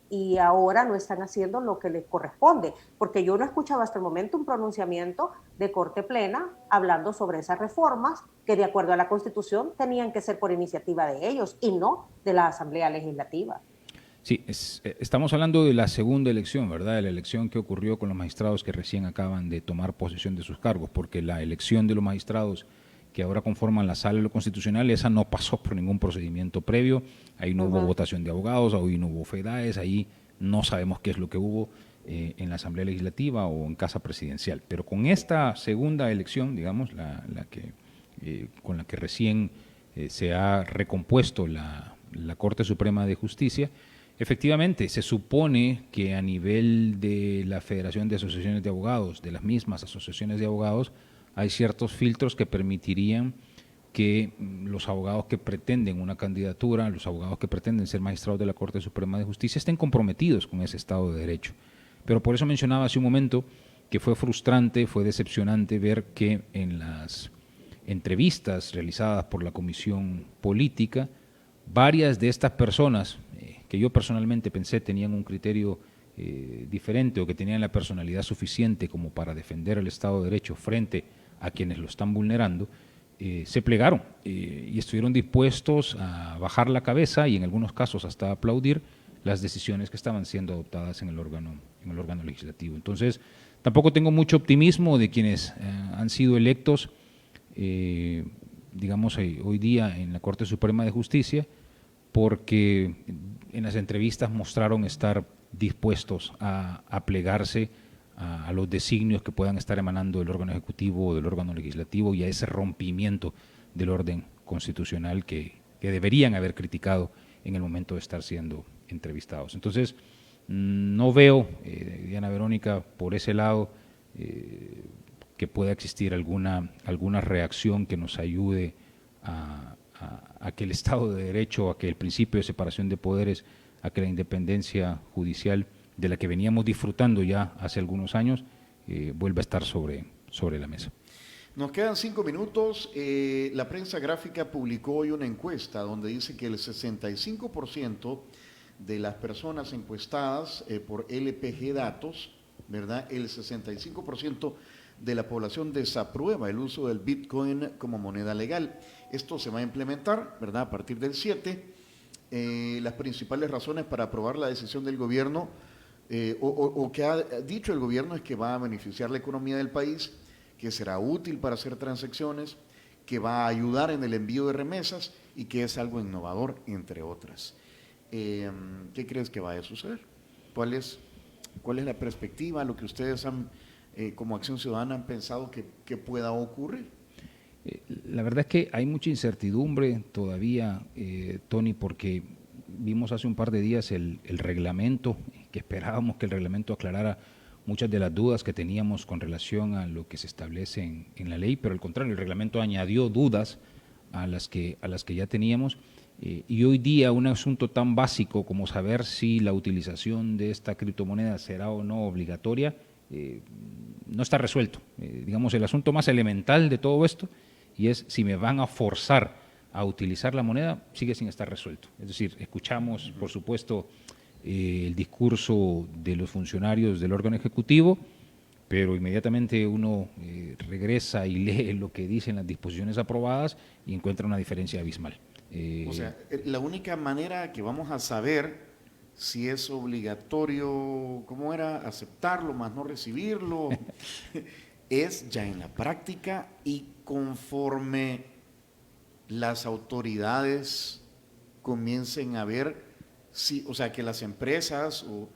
y ahora no están haciendo lo que les corresponde, porque yo no he escuchado hasta el momento un pronunciamiento de Corte Plena hablando sobre esas reformas que de acuerdo a la Constitución tenían que ser por iniciativa de ellos y no de la Asamblea Legislativa. Sí, estamos hablando de la segunda elección, ¿verdad? De la elección que ocurrió con los magistrados que recién acaban de tomar posesión de sus cargos, porque la elección de los magistrados que ahora conforman la Sala de lo Constitucional, esa no pasó por ningún procedimiento previo, ahí no hubo votación de abogados, ahí no hubo FEDAES, ahí no sabemos qué es lo que hubo en la Asamblea Legislativa o en Casa Presidencial. Pero con esta segunda elección, digamos, con la que recién se ha recompuesto la Corte Suprema de Justicia, efectivamente, se supone que a nivel de la Federación de Asociaciones de Abogados, de las mismas asociaciones de abogados, hay ciertos filtros que permitirían que los abogados que pretenden una candidatura, los abogados que pretenden ser magistrados de la Corte Suprema de Justicia estén comprometidos con ese Estado de Derecho. Pero por eso mencionaba hace un momento que fue frustrante, fue decepcionante ver que en las entrevistas realizadas por la Comisión Política, varias de estas personas que yo personalmente pensé tenían un criterio diferente o que tenían la personalidad suficiente como para defender el Estado de Derecho frente a quienes lo están vulnerando, se plegaron y estuvieron dispuestos a bajar la cabeza y en algunos casos hasta aplaudir las decisiones que estaban siendo adoptadas en el órgano legislativo. Entonces, tampoco tengo mucho optimismo de quienes han sido electos, digamos, hoy día en la Corte Suprema de Justicia, porque en las entrevistas mostraron estar dispuestos a plegarse a los designios que puedan estar emanando del órgano ejecutivo o del órgano legislativo y a ese rompimiento del orden constitucional que deberían haber criticado en el momento de estar siendo entrevistados. Entonces, no veo, Diana Verónica, por ese lado que pueda existir alguna reacción que nos ayude a que el Estado de Derecho, a que el principio de separación de poderes, a que la independencia judicial de la que veníamos disfrutando ya hace algunos años, vuelva a estar sobre la mesa. Nos quedan 5 minutos. La prensa gráfica publicó hoy una encuesta donde dice que el 65% de las personas encuestadas por LPG Datos, ¿verdad? El 65% de la población desaprueba el uso del Bitcoin como moneda legal. Esto se va a implementar, ¿verdad? A partir del 7. Las principales razones para aprobar la decisión del gobierno o que ha dicho el gobierno es que va a beneficiar la economía del país, que será útil para hacer transacciones, que va a ayudar en el envío de remesas y que es algo innovador, entre otras. ¿Qué crees que va a suceder? ¿Cuál es la perspectiva, lo que ustedes han, como Acción Ciudadana, han pensado que pueda ocurrir? La verdad es que hay mucha incertidumbre todavía, Tony, porque vimos hace un par de días el reglamento, que esperábamos que el reglamento aclarara muchas de las dudas que teníamos con relación a lo que se establece en la ley, pero al contrario, el reglamento añadió dudas a las que ya teníamos. Y hoy día un asunto tan básico como saber si la utilización de esta criptomoneda será o no obligatoria, no está resuelto. Digamos, el asunto más elemental de todo esto, y es si me van a forzar a utilizar la moneda, sigue sin estar resuelto. Es decir, escuchamos, por supuesto, el discurso de los funcionarios del órgano ejecutivo, pero inmediatamente uno regresa y lee lo que dicen las disposiciones aprobadas y encuentra una diferencia abismal. O sea, la única manera que vamos a saber si es obligatorio, ¿cómo era? Aceptarlo más no recibirlo, es ya en la práctica y conforme las autoridades comiencen a ver si, o sea, que las empresas o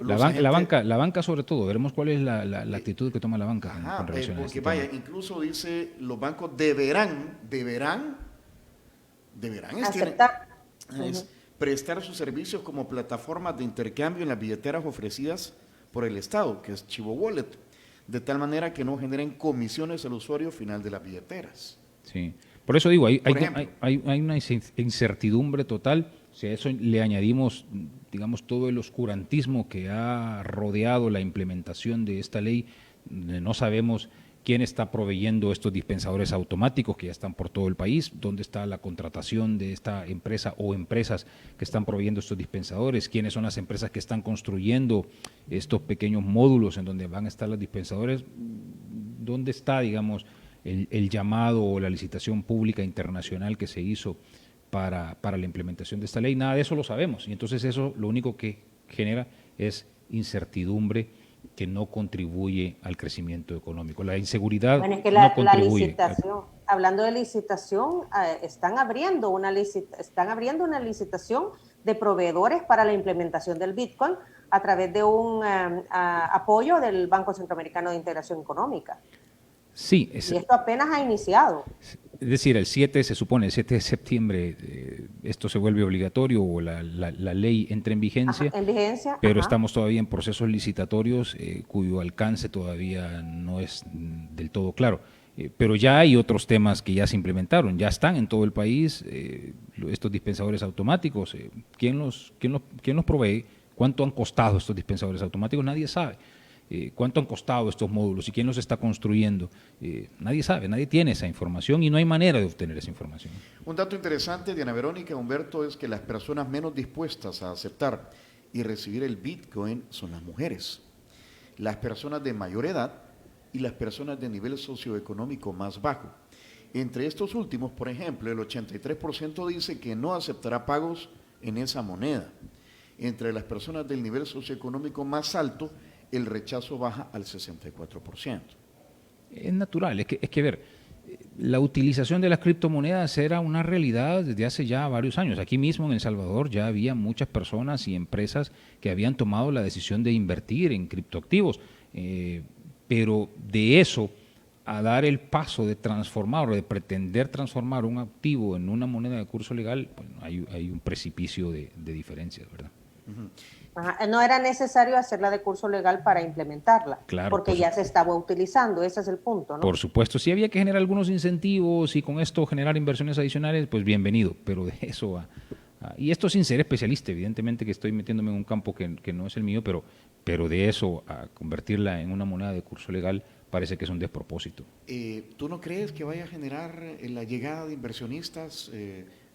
la banca sobre todo, veremos cuál es la actitud que toma la banca con relación a porque este vaya, tema. incluso dice los bancos deberán aceptar. prestar sus servicios como plataformas de intercambio en las billeteras ofrecidas por el Estado, que es Chivo Wallet, de tal manera que no generen comisiones al usuario final de las billeteras. Sí, por eso digo, hay ejemplo. una incertidumbre total. Si a eso le añadimos, digamos, todo el oscurantismo que ha rodeado la implementación de esta ley, no sabemos quién está proveyendo estos dispensadores automáticos que ya están por todo el país, dónde está la contratación de esta empresa o empresas que están proveyendo estos dispensadores, quiénes son las empresas que están construyendo estos pequeños módulos en donde van a estar los dispensadores, dónde está, digamos, el llamado o la licitación pública internacional que se hizo para la implementación de esta ley. Nada de eso lo sabemos, y entonces eso lo único que genera es incertidumbre que no contribuye al crecimiento económico. La inseguridad Bueno, es que no contribuye. licitación, hablando de licitación, están abriendo una licitación de proveedores para la implementación del Bitcoin a través de un apoyo del Banco Centroamericano de Integración Económica. Sí, y esto apenas ha iniciado. Es decir, el 7 de septiembre esto se vuelve obligatorio o la ley entra en vigencia, pero estamos todavía en procesos licitatorios cuyo alcance todavía no es del todo claro. Pero ya hay otros temas que ya se implementaron, ya están en todo el país estos dispensadores automáticos. ¿Quién los provee? ¿Cuánto han costado estos dispensadores automáticos? Nadie sabe. ¿Cuánto han costado estos módulos y quién los está construyendo? Nadie sabe, nadie tiene esa información y no hay manera de obtener esa información. Un dato interesante, Diana Verónica, Humberto, es que las personas menos dispuestas a aceptar y recibir el Bitcoin son las mujeres, las personas de mayor edad y las personas de nivel socioeconómico más bajo. Entre estos últimos, por ejemplo, el 83% dice que no aceptará pagos en esa moneda. Entre las personas del nivel socioeconómico más alto, el rechazo baja al 64%. Es natural, es que ver, la utilización de las criptomonedas era una realidad desde hace ya varios años. Aquí mismo en El Salvador ya había muchas personas y empresas que habían tomado la decisión de invertir en criptoactivos, pero de eso a dar el paso de transformar o de pretender transformar un activo en una moneda de curso legal, pues hay un precipicio de diferencias, ¿verdad? Uh-huh. No era necesario hacerla de curso legal para implementarla, claro, porque ya se estaba utilizando, ese es el punto, ¿no? Por supuesto, si había que generar algunos incentivos y con esto generar inversiones adicionales, pues bienvenido, pero de eso y esto sin ser especialista, evidentemente que estoy metiéndome en un campo que no es el mío, pero de eso a convertirla en una moneda de curso legal parece que es un despropósito. ¿Tú no crees que vaya a generar la llegada de inversionistas,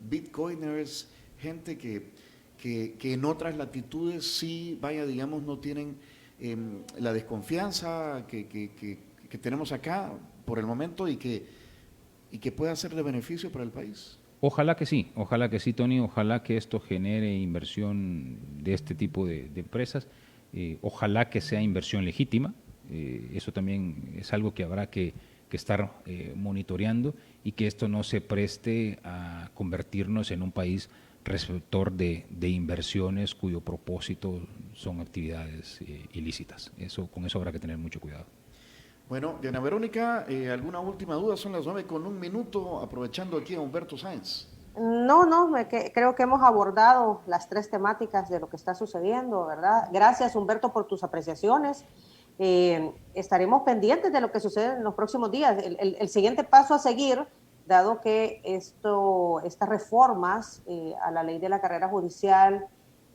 bitcoiners, gente que en otras latitudes sí, digamos, no tienen la desconfianza que tenemos acá por el momento y que pueda ser de beneficio para el país? Ojalá que sí, Tony, ojalá que esto genere inversión de este tipo de empresas, ojalá que sea inversión legítima, eso también es algo que habrá que estar monitoreando y que esto no se preste a convertirnos en un país receptor de inversiones cuyo propósito son actividades ilícitas. Con eso habrá que tener mucho cuidado. Bueno, Diana Verónica, ¿alguna última duda? Son las 9:01, aprovechando aquí a Humberto Sáenz. No, creo que hemos abordado las tres temáticas de lo que está sucediendo, ¿verdad? Gracias, Humberto, por tus apreciaciones. Estaremos pendientes de lo que sucede en los próximos días. El siguiente paso a seguir, dado que estas reformas a la ley de la carrera judicial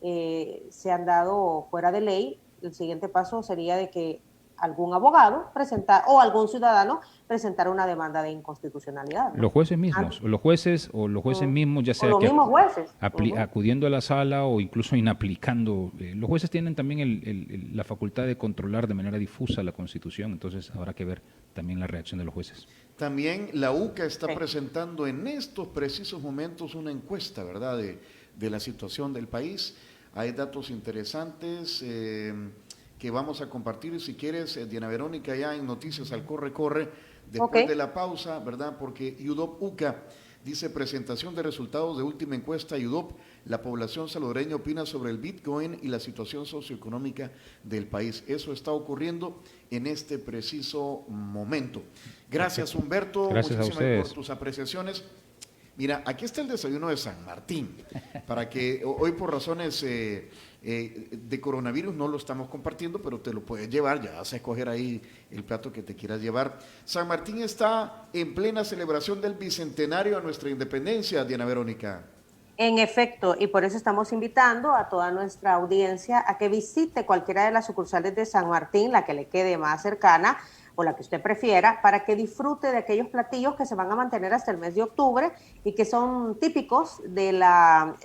se han dado fuera de ley, el siguiente paso sería de que algún abogado o algún ciudadano presentara una demanda de inconstitucionalidad, ¿no? Los jueces mismos, los jueces mismos, ya sea los mismos jueces. acudiendo a la sala o incluso inaplicando. Los jueces tienen también la facultad de controlar de manera difusa la Constitución, entonces habrá que ver también la reacción de los jueces. También la UCA está presentando en estos precisos momentos una encuesta, ¿verdad?, de la situación del país. Hay datos interesantes que vamos a compartir, si quieres, Diana Verónica, ya en Noticias al Corre, después de la pausa, ¿verdad? Porque UDOP UCA dice: presentación de resultados de última encuesta UDOP, la población salvadoreña opina sobre el Bitcoin y la situación socioeconómica del país. Eso está ocurriendo en este preciso momento. Gracias, Humberto. Gracias muchísimas a ustedes por tus apreciaciones. Mira, aquí está el desayuno de San Martín, para que hoy por razones de coronavirus no lo estamos compartiendo, pero te lo puedes llevar, ya vas a escoger ahí el plato que te quieras llevar. San Martín está en plena celebración del bicentenario a nuestra independencia, Diana Verónica. En efecto, y por eso estamos invitando a toda nuestra audiencia a que visite cualquiera de las sucursales de San Martín, la que le quede más cercana, o la que usted prefiera, para que disfrute de aquellos platillos que se van a mantener hasta el mes de octubre y que son típicos de la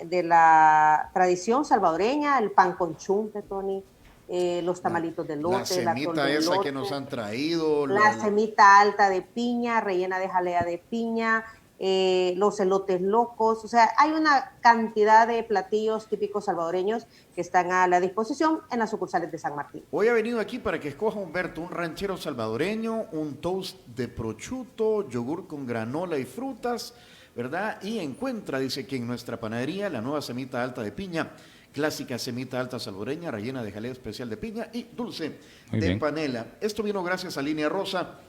tradición salvadoreña: el pan con chunte, Tony, los tamalitos de lote, la semita esa que nos han traído, la semita alta de piña, rellena de jalea de piña, los elotes locos. O sea, hay una cantidad de platillos típicos salvadoreños que están a la disposición en las sucursales de San Martín. Hoy ha venido aquí para que escoja, Humberto, un ranchero salvadoreño, un toast de prosciutto, yogur con granola y frutas, ¿verdad? Y encuentra, dice, que en nuestra panadería la nueva semita alta de piña, clásica semita alta salvadoreña, rellena de jalea especial de piña y dulce de panela. Esto vino gracias a Línea Rosa,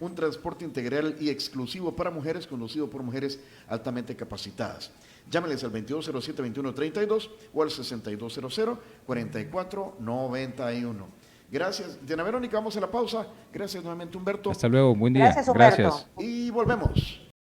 un transporte integral y exclusivo para mujeres, conducido por mujeres altamente capacitadas. Llámenles al 2207-2132 o al 6200-4491. Gracias, Diana Verónica. Vamos a la pausa. Gracias nuevamente, Humberto. Hasta luego, buen día. Gracias, Humberto. Y volvemos.